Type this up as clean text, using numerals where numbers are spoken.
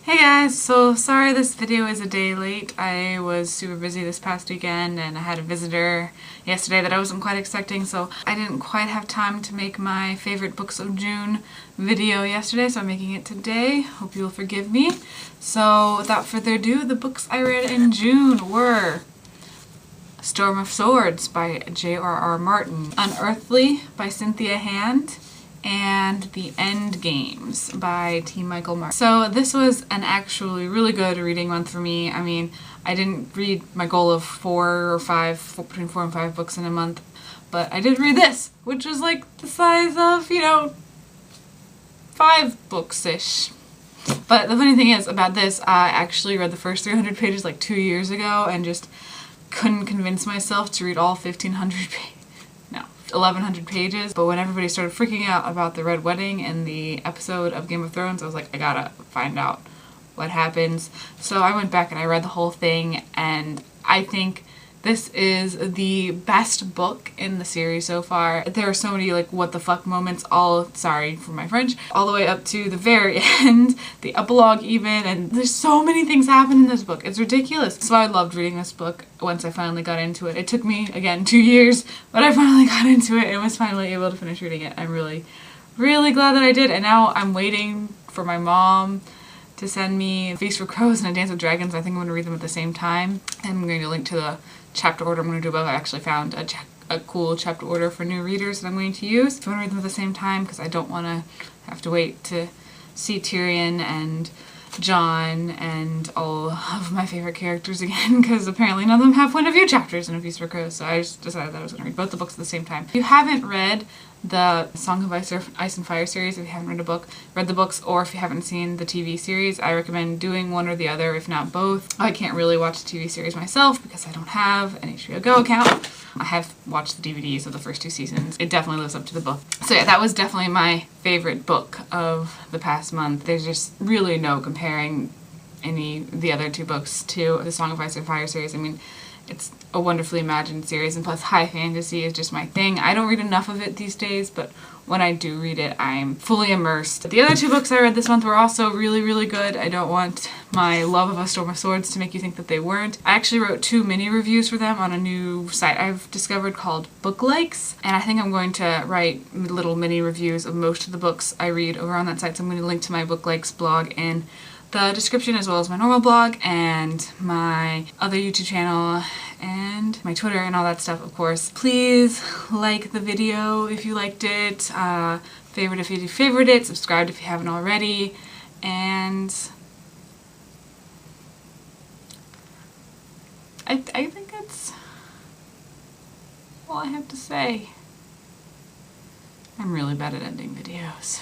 Hey guys, so sorry this video is a day late. I was super busy this past weekend and I had a visitor yesterday that I wasn't quite expecting, so I didn't quite have time to make my favorite books of June video yesterday, so I'm making it today. Hope you'll forgive me. So without further ado, the books I read in June were Storm of Swords by J.R.R. Martin, Unearthly by Cynthia and The End Games by T. Michael Martin. So this was an actually really good reading month for me. I mean, I didn't read my goal of between 4 and 5 books in a month, but I did read this, which was like the size of, 5 books-ish. But the funny thing is about this, I actually read the first 300 pages like 2 years ago and just couldn't convince myself to read all 1,100 pages, but when everybody started freaking out about the Red Wedding in the episode of Game of Thrones, I was like, I gotta find out what happens. So I went back and I read the whole thing, and I think this is the best book in the series so far. There are so many like what the fuck moments, sorry for my French, all the way up to the very end, the epilogue even, and there's so many things happen in this book. It's ridiculous. So I loved reading this book once I finally got into it. It took me, again, 2 years, but I finally got into it and was finally able to finish reading it. I'm really, really glad that I did, and now I'm waiting for my mom to send me Feast for Crows and A Dance with Dragons. I think I'm going to read them at the same time. I'm going to link to the chapter order I'm going to do above. I actually found a cool chapter order for new readers that I'm going to use. I want to read them at the same time because I don't want to have to wait to see Tyrion and Jon and all of my favorite characters again, because apparently none of them have point of view chapters in A Feast for Crows, so I just decided that I was going to read both the books at the same time. If you haven't read the Song of Ice and Fire series, if you haven't read the books, or if you haven't seen the TV series, I recommend doing one or the other, if not both. I can't really watch the TV series myself because I don't have an HBO Go account. I have watched the DVDs of the first 2 seasons. It definitely lives up to the book. So yeah, that was definitely my favorite book of the past month. There's just really no comparing the other 2 books to the Song of Ice and Fire series. I mean, it's a wonderfully imagined series, and plus high fantasy is just my thing. I don't read enough of it these days, but when I do read it, I'm fully immersed. The other 2 books I read this month were also really, really good. I don't want my love of A Storm of Swords to make you think that they weren't. I actually wrote 2 mini reviews for them on a new site I've discovered called Book Likes, and I think I'm going to write little mini reviews of most of the books I read over on that site, so I'm going to link to my Book Likes blog in the description, as well as my normal blog and my other YouTube channel and my Twitter and all that stuff, of course. Please like the video if you liked it, favorite if you favorited it, subscribe if you haven't already, and I think that's all I have to say. I'm really bad at ending videos.